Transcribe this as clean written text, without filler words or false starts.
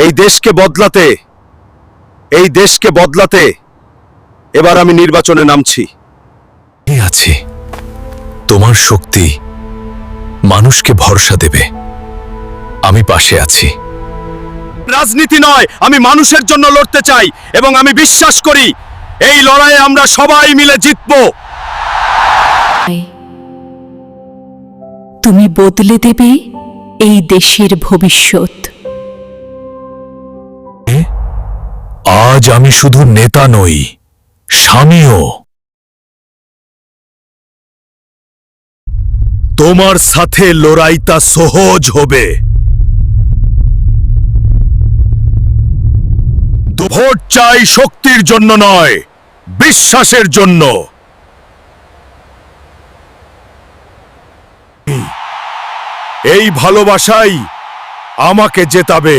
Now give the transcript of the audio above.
এই দেশকে বদলাতে এবার আমি নির্বাচনে নামছি। আছে তোমার শক্তি মানুষকে ভরসা দেবে। আমি পাশে আছি। রাজনীতি নয়, আমি মানুষের জন্য লড়তে চাই এবং আমি বিশ্বাস করি এই লড়াইয়ে আমরা সবাই মিলে জিতব। তুমি বদলে দেবে এই দেশের ভবিষ্যৎ। আজ আমি শুধু নেতা নই, স্বামীও। তোমার সাথে লড়াইটা সহজ হবে। ভোট চাই শক্তির জন্য নয়, বিশ্বাসের জন্য। এই ভালোবাসাই আমাকে জেতাবে।